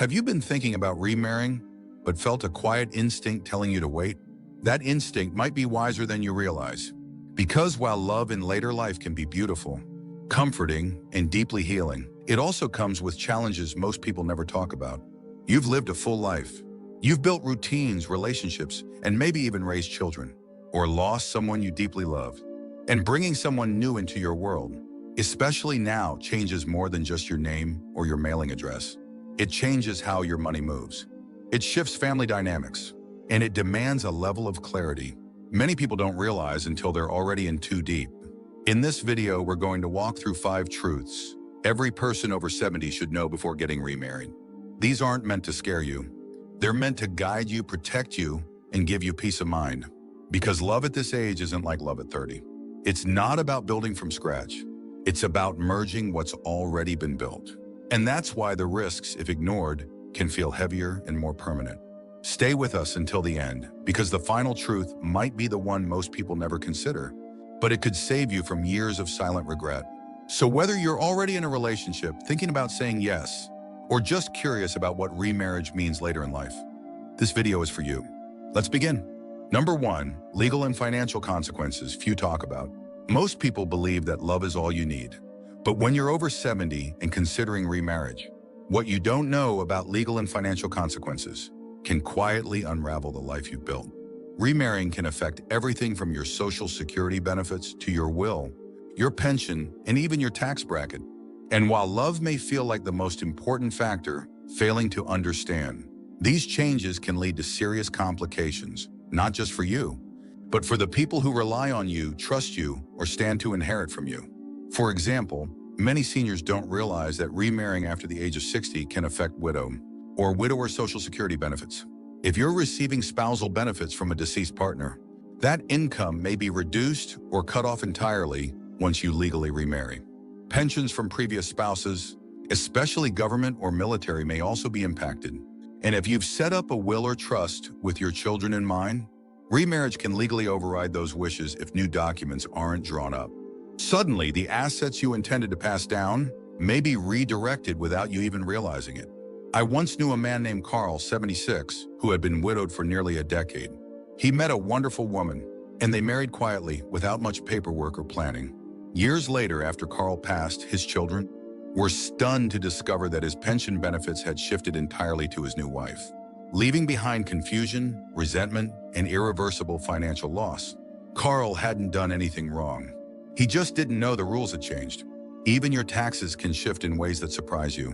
Have you been thinking about remarrying, but felt a quiet instinct telling you to wait? That instinct might be wiser than you realize. Because while love in later life can be beautiful, comforting, and deeply healing, it also comes with challenges most people never talk about. You've lived a full life. You've built routines, relationships, and maybe even raised children, or lost someone you deeply love. And bringing someone new into your world, especially now, changes more than just your name or your mailing address. It changes how your money moves. It shifts family dynamics, and it demands a level of clarity many people don't realize until they're already in too deep. In this video, we're going to walk through 5 truths every person over 70 should know before getting remarried. These aren't meant to scare you. They're meant to guide you, protect you, and give you peace of mind. Because love at this age isn't like love at 30. It's not about building from scratch. It's about merging what's already been built. And that's why the risks, if ignored, can feel heavier and more permanent. Stay with us until the end, because the final truth might be the one most people never consider, but it could save you from years of silent regret. So whether you're already in a relationship, thinking about saying yes, or just curious about what remarriage means later in life, this video is for you. Let's begin. Number 1, legal and financial consequences few talk about. Most people believe that love is all you need. But when you're over 70 and considering remarriage, what you don't know about legal and financial consequences can quietly unravel the life you've built. Remarrying can affect everything from your social security benefits to your will, your pension, and even your tax bracket. And while love may feel like the most important factor, failing to understand, these changes can lead to serious complications, not just for you, but for the people who rely on you, trust you, or stand to inherit from you. For example, many seniors don't realize that remarrying after the age of 60 can affect widower social security benefits. If you're receiving spousal benefits from a deceased partner, that income may be reduced or cut off entirely once you legally remarry. Pensions from previous spouses, especially government or military, may also be impacted. And if you've set up a will or trust with your children in mind, remarriage can legally override those wishes if new documents aren't drawn up. Suddenly, the assets you intended to pass down may be redirected without you even realizing it. I once knew a man named Carl, 76, who had been widowed for nearly a decade. He met a wonderful woman, and they married quietly without much paperwork or planning. Years later, after Carl passed, his children were stunned to discover that his pension benefits had shifted entirely to his new wife, leaving behind confusion, resentment, and irreversible financial loss. Carl hadn't done anything wrong. He just didn't know the rules had changed. Even your taxes can shift in ways that surprise you.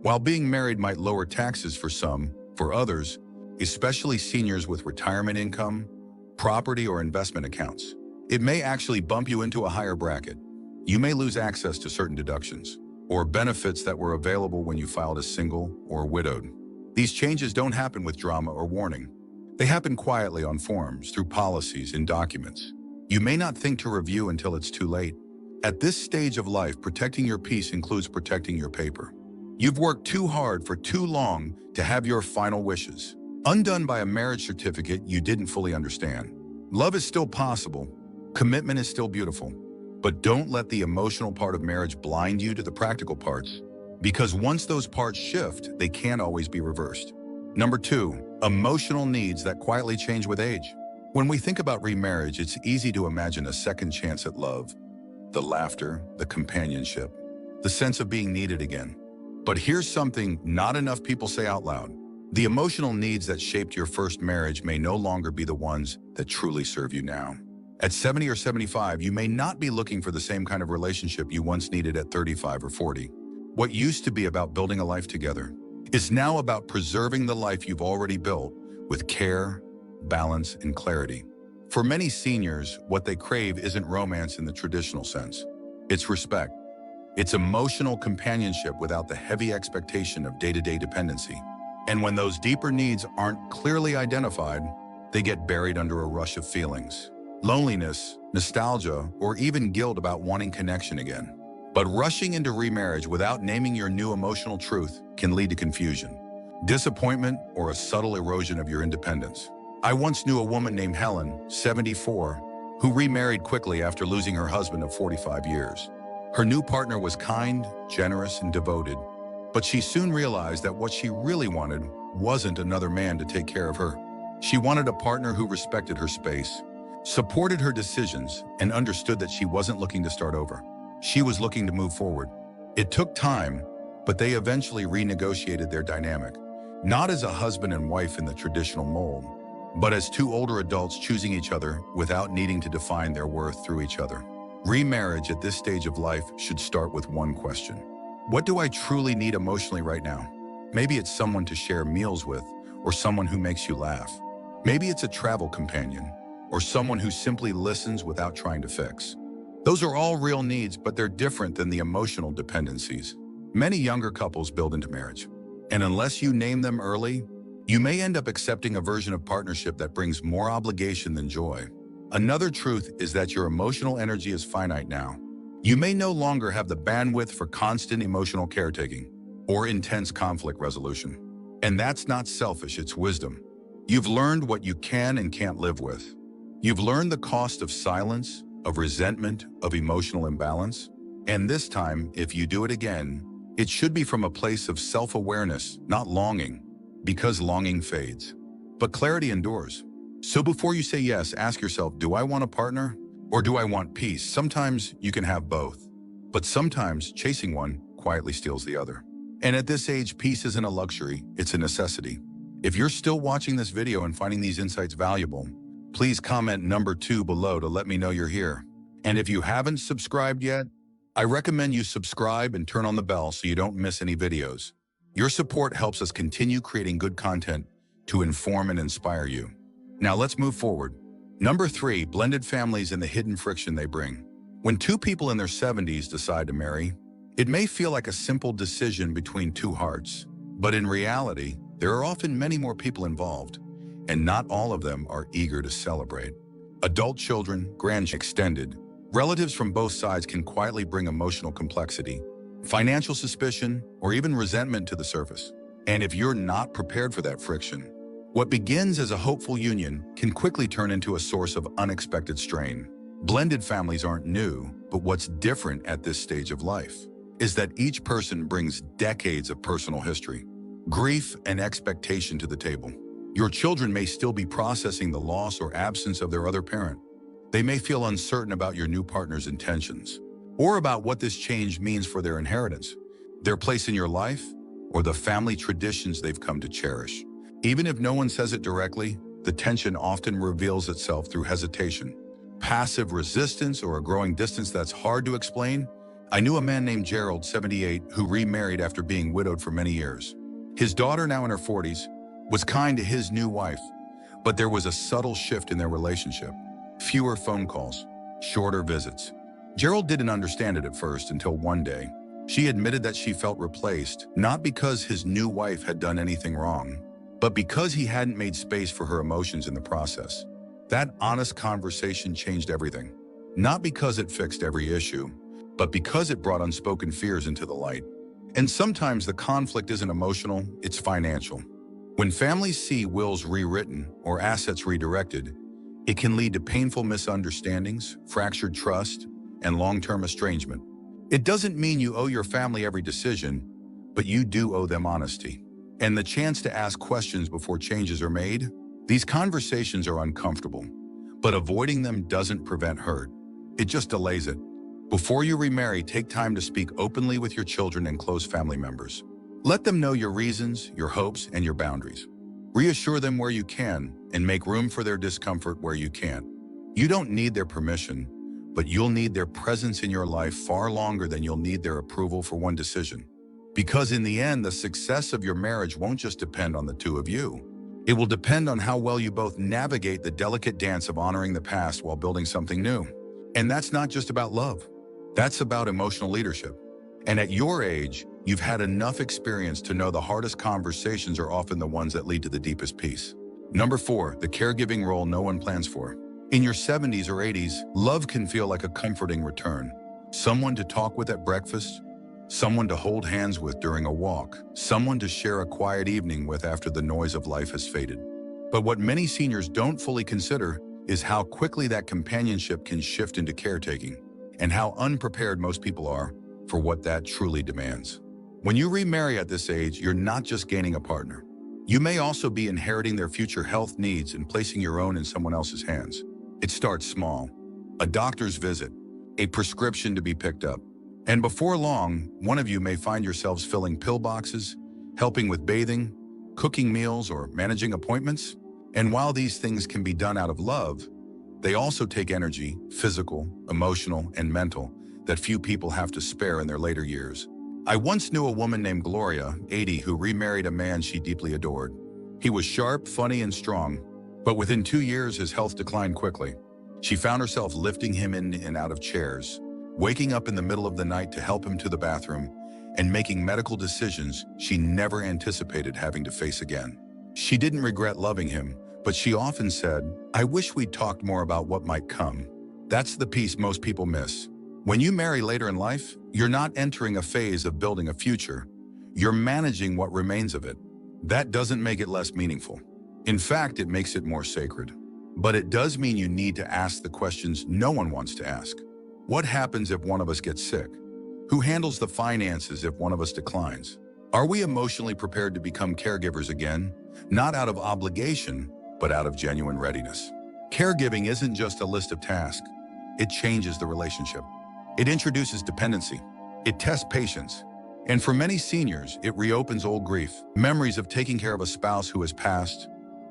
While being married might lower taxes for some, for others, especially seniors with retirement income, property, or investment accounts, it may actually bump you into a higher bracket. You may lose access to certain deductions or benefits that were available when you filed as single or widowed. These changes don't happen with drama or warning. They happen quietly on forms, through policies and documents. You may not think to review until it's too late. At this stage of life, protecting your peace includes protecting your paper. You've worked too hard for too long to have your final wishes undone by a marriage certificate you didn't fully understand. Love is still possible. Commitment is still beautiful. But don't let the emotional part of marriage blind you to the practical parts, because once those parts shift, they can't always be reversed. Number 2, emotional needs that quietly change with age. When we think about remarriage, it's easy to imagine a second chance at love, the laughter, the companionship, the sense of being needed again. But here's something not enough people say out loud. The emotional needs that shaped your first marriage may no longer be the ones that truly serve you now. At 70 or 75, you may not be looking for the same kind of relationship you once needed at 35 or 40. What used to be about building a life together is now about preserving the life you've already built with care, balance, and clarity. For many seniors, what they crave isn't romance in the traditional sense. It's respect. It's emotional companionship without the heavy expectation of day-to-day dependency. And when those deeper needs aren't clearly identified, they get buried under a rush of feelings. Loneliness, nostalgia, or even guilt about wanting connection again. But rushing into remarriage without naming your new emotional truth can lead to confusion, disappointment, or a subtle erosion of your independence. I once knew a woman named Helen, 74, who remarried quickly after losing her husband of 45 years. Her new partner was kind, generous, and devoted, But she soon realized that what she really wanted wasn't another man to take care of her. She wanted a partner who respected her space, supported her decisions, and understood that she wasn't looking to start over. She was looking to move forward. It took time, but they eventually renegotiated their dynamic, not as a husband and wife in the traditional mold, but as two older adults choosing each other without needing to define their worth through each other. Remarriage at this stage of life should start with one question. What do I truly need emotionally right now? Maybe it's someone to share meals with, or someone who makes you laugh. Maybe it's a travel companion, or someone who simply listens without trying to fix. Those are all real needs, but they're different than the emotional dependencies many younger couples build into marriage. And unless you name them early, you may end up accepting a version of partnership that brings more obligation than joy. Another truth is that your emotional energy is finite now. You may no longer have the bandwidth for constant emotional caretaking or intense conflict resolution. And that's not selfish, it's wisdom. You've learned what you can and can't live with. You've learned the cost of silence, of resentment, of emotional imbalance. And this time, if you do it again, it should be from a place of self-awareness, not longing, because longing fades. But clarity endures. So before you say yes, ask yourself, do I want a partner or do I want peace? Sometimes you can have both, but sometimes chasing one quietly steals the other. And at this age, peace isn't a luxury, it's a necessity. If you're still watching this video and finding these insights valuable, please comment number 2 below to let me know you're here. And if you haven't subscribed yet, I recommend you subscribe and turn on the bell so you don't miss any videos. Your support helps us continue creating good content to inform and inspire you. Now let's move forward. Number 3, blended families and the hidden friction they bring. When two people in their 70s decide to marry, it may feel like a simple decision between two hearts, but in reality, there are often many more people involved, and not all of them are eager to celebrate. Adult children, grandchildren, extended, relatives from both sides can quietly bring emotional complexity, financial suspicion, or even resentment to the surface. And if you're not prepared for that friction, what begins as a hopeful union can quickly turn into a source of unexpected strain. Blended families aren't new, but what's different at this stage of life is that each person brings decades of personal history, grief, and expectation to the table. Your children may still be processing the loss or absence of their other parent. They may feel uncertain about your new partner's intentions, or about what this change means for their inheritance, their place in your life, or the family traditions they've come to cherish. Even if no one says it directly, the tension often reveals itself through hesitation, passive resistance, or a growing distance that's hard to explain. I knew a man named Gerald, 78, who remarried after being widowed for many years. His daughter, now in her 40s, was kind to his new wife, but there was a subtle shift in their relationship. Fewer phone calls, shorter visits. Gerald didn't understand it at first until one day. She admitted that she felt replaced, not because his new wife had done anything wrong, but because he hadn't made space for her emotions in the process. That honest conversation changed everything. Not because it fixed every issue, but because it brought unspoken fears into the light. And sometimes the conflict isn't emotional, it's financial. When families see wills rewritten or assets redirected, it can lead to painful misunderstandings, fractured trust, and long-term estrangement. It doesn't mean you owe your family every decision, but you do owe them honesty and the chance to ask questions before changes are made. These conversations are uncomfortable, but avoiding them doesn't prevent hurt. It just delays it. Before you remarry, take time to speak openly with your children and close family members. Let them know your reasons, your hopes, and your boundaries. Reassure them where you can and make room for their discomfort where you can't. You don't need their permission, but you'll need their presence in your life far longer than you'll need their approval for one decision. Because in the end, the success of your marriage won't just depend on the two of you. It will depend on how well you both navigate the delicate dance of honoring the past while building something new. And that's not just about love. That's about emotional leadership. And at your age, you've had enough experience to know the hardest conversations are often the ones that lead to the deepest peace. Number 4, the caregiving role no one plans for. In your 70s or 80s, love can feel like a comforting return. Someone to talk with at breakfast, someone to hold hands with during a walk, someone to share a quiet evening with after the noise of life has faded. But what many seniors don't fully consider is how quickly that companionship can shift into caretaking, and how unprepared most people are for what that truly demands. When you remarry at this age, you're not just gaining a partner. You may also be inheriting their future health needs and placing your own in someone else's hands. It starts small. A doctor's visit, a prescription to be picked up. And before long, one of you may find yourselves filling pill boxes, helping with bathing, cooking meals, or managing appointments. And while these things can be done out of love, they also take energy, physical, emotional, and mental, that few people have to spare in their later years. I once knew a woman named Gloria, 80, who remarried a man she deeply adored. He was sharp, funny, and strong, but within 2 years, his health declined quickly. She found herself lifting him in and out of chairs, waking up in the middle of the night to help him to the bathroom, and making medical decisions she never anticipated having to face again. She didn't regret loving him, but she often said, "I wish we'd talked more about what might come." That's the piece most people miss. When you marry later in life, you're not entering a phase of building a future. You're managing what remains of it. That doesn't make it less meaningful. In fact, it makes it more sacred. But it does mean you need to ask the questions no one wants to ask. What happens if one of us gets sick? Who handles the finances if one of us declines? Are we emotionally prepared to become caregivers again? Not out of obligation, but out of genuine readiness. Caregiving isn't just a list of tasks. It changes the relationship. It introduces dependency. It tests patience. And for many seniors, it reopens old grief, memories of taking care of a spouse who has passed,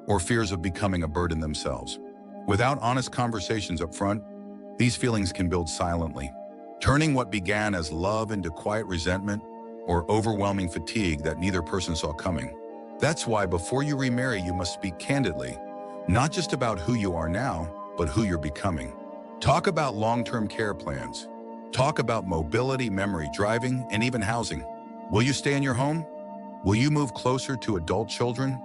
or fears of becoming a burden themselves. Without honest conversations up front, these feelings can build silently, turning what began as love into quiet resentment or overwhelming fatigue that neither person saw coming. That's why before you remarry, you must speak candidly, not just about who you are now, but who you're becoming. Talk about long-term care plans. Talk about mobility, memory, driving, and even housing. Will you stay in your home? Will you move closer to adult children?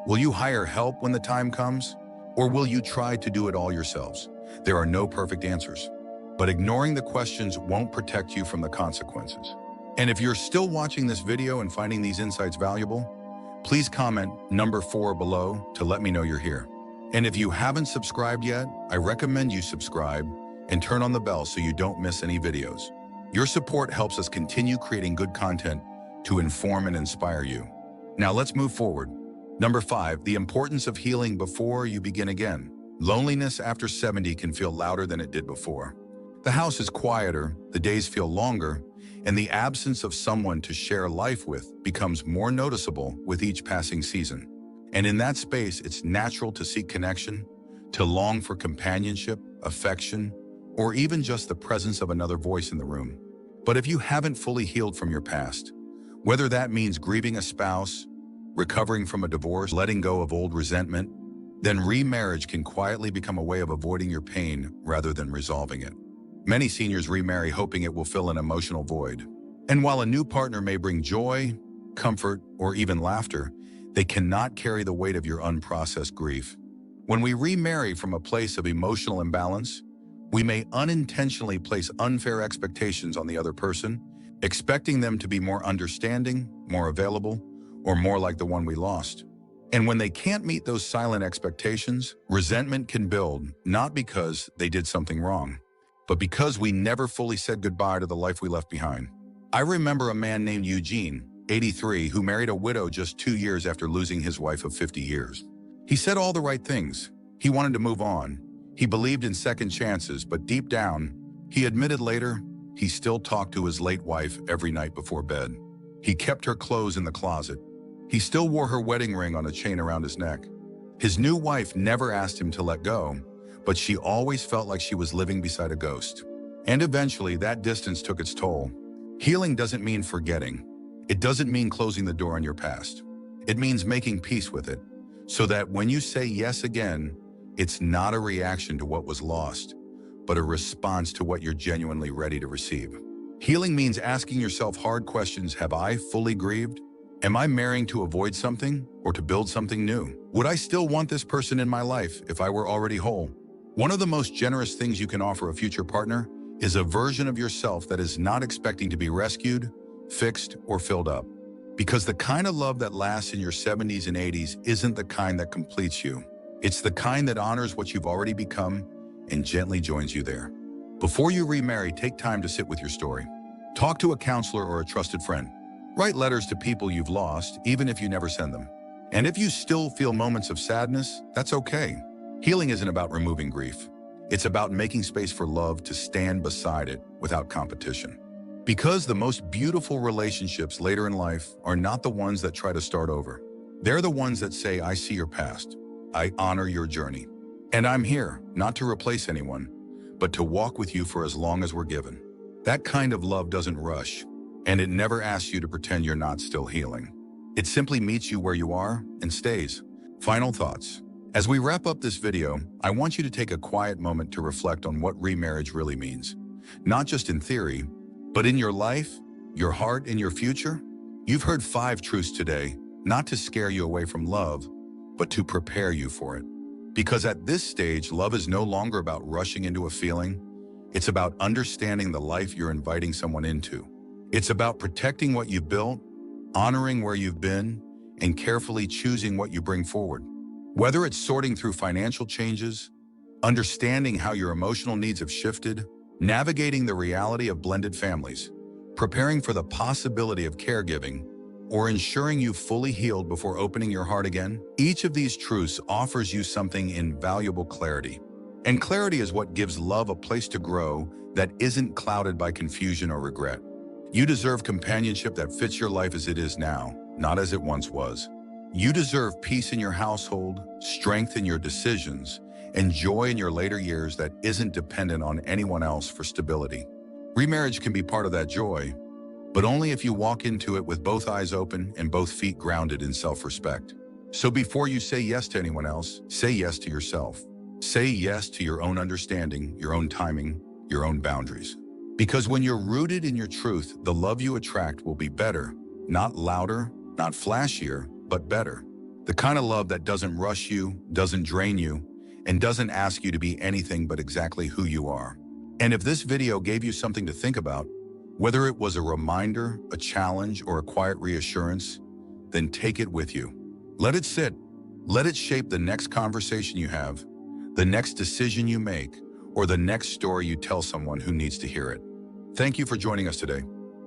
Will you hire help when the time comes? Or will you try to do it all yourselves? There are no perfect answers, but ignoring the questions won't protect you from the consequences. And if you're still watching this video and finding these insights valuable, please comment number 4 below to let me know you're here. And if you haven't subscribed yet, I recommend you subscribe and turn on the bell so you don't miss any videos. Your support helps us continue creating good content to inform and inspire you. Now let's move forward. Number 5, the importance of healing before you begin again. Loneliness after 70 can feel louder than it did before. The house is quieter, the days feel longer, and the absence of someone to share life with becomes more noticeable with each passing season. And in that space, it's natural to seek connection, to long for companionship, affection, or even just the presence of another voice in the room. But if you haven't fully healed from your past, whether that means grieving a spouse, recovering from a divorce, letting go of old resentment, then remarriage can quietly become a way of avoiding your pain rather than resolving it. Many seniors remarry hoping it will fill an emotional void. And while a new partner may bring joy, comfort, or even laughter, they cannot carry the weight of your unprocessed grief. When we remarry from a place of emotional imbalance, we may unintentionally place unfair expectations on the other person, expecting them to be more understanding, more available, or more like the one we lost. And when they can't meet those silent expectations, resentment can build, not because they did something wrong, but because we never fully said goodbye to the life we left behind. I remember a man named Eugene, 83, who married a widow just 2 years after losing his wife of 50 years. He said all the right things. He wanted to move on. He believed in second chances, but deep down, he admitted later, he still talked to his late wife every night before bed. He kept her clothes in the closet. He still wore her wedding ring on a chain around his neck. His new wife never asked him to let go, but she always felt like she was living beside a ghost. And eventually, that distance took its toll. Healing doesn't mean forgetting. It doesn't mean closing the door on your past. It means making peace with it, so that when you say yes again, it's not a reaction to what was lost, but a response to what you're genuinely ready to receive. Healing means asking yourself hard questions. Have I fully grieved? Am I marrying to avoid something or to build something new? Would I still want this person in my life if I were already whole? One of the most generous things you can offer a future partner is a version of yourself that is not expecting to be rescued, fixed, or filled up. Because the kind of love that lasts in your 70s and 80s isn't the kind that completes you. It's the kind that honors what you've already become and gently joins you there. Before you remarry, take time to sit with your story. Talk to a counselor or a trusted friend. Write letters to people you've lost, even if you never send them. And if you still feel moments of sadness, that's okay. Healing isn't about removing grief. It's about making space for love to stand beside it without competition. Because the most beautiful relationships later in life are not the ones that try to start over. They're the ones that say, I see your past. I honor your journey. And I'm here, not to replace anyone, but to walk with you for as long as we're given. That kind of love doesn't rush, and it never asks you to pretend you're not still healing. It simply meets you where you are and stays. Final thoughts. As we wrap up this video, I want you to take a quiet moment to reflect on what remarriage really means. Not just in theory, but in your life, your heart, and your future. You've heard 5 truths today, not to scare you away from love, but to prepare you for it. Because at this stage, love is no longer about rushing into a feeling. It's about understanding the life you're inviting someone into. It's about protecting what you've built, honoring where you've been, and carefully choosing what you bring forward. Whether it's sorting through financial changes, understanding how your emotional needs have shifted, navigating the reality of blended families, preparing for the possibility of caregiving, or ensuring you've fully healed before opening your heart again, each of these truths offers you something invaluable: clarity. And clarity is what gives love a place to grow that isn't clouded by confusion or regret. You deserve companionship that fits your life as it is now, not as it once was. You deserve peace in your household, strength in your decisions, and joy in your later years that isn't dependent on anyone else for stability. Remarriage can be part of that joy, but only if you walk into it with both eyes open and both feet grounded in self-respect. So before you say yes to anyone else, say yes to yourself. Say yes to your own understanding, your own timing, your own boundaries. Because when you're rooted in your truth, the love you attract will be better, not louder, not flashier, but better. The kind of love that doesn't rush you, doesn't drain you, and doesn't ask you to be anything but exactly who you are. And if this video gave you something to think about, whether it was a reminder, a challenge, or a quiet reassurance, then take it with you. Let it sit. Let it shape the next conversation you have, the next decision you make, or the next story you tell someone who needs to hear it. Thank you for joining us today.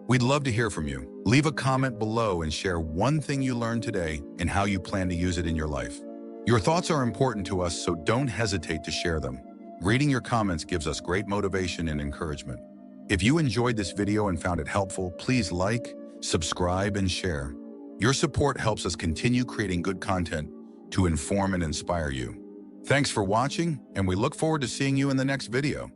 We'd love to hear from you. Leave a comment below and share one thing you learned today and how you plan to use it in your life. Your thoughts are important to us, so don't hesitate to share them. Reading your comments gives us great motivation and encouragement. If you enjoyed this video and found it helpful, please like, subscribe, and share. Your support helps us continue creating good content to inform and inspire you. Thanks for watching, and we look forward to seeing you in the next video.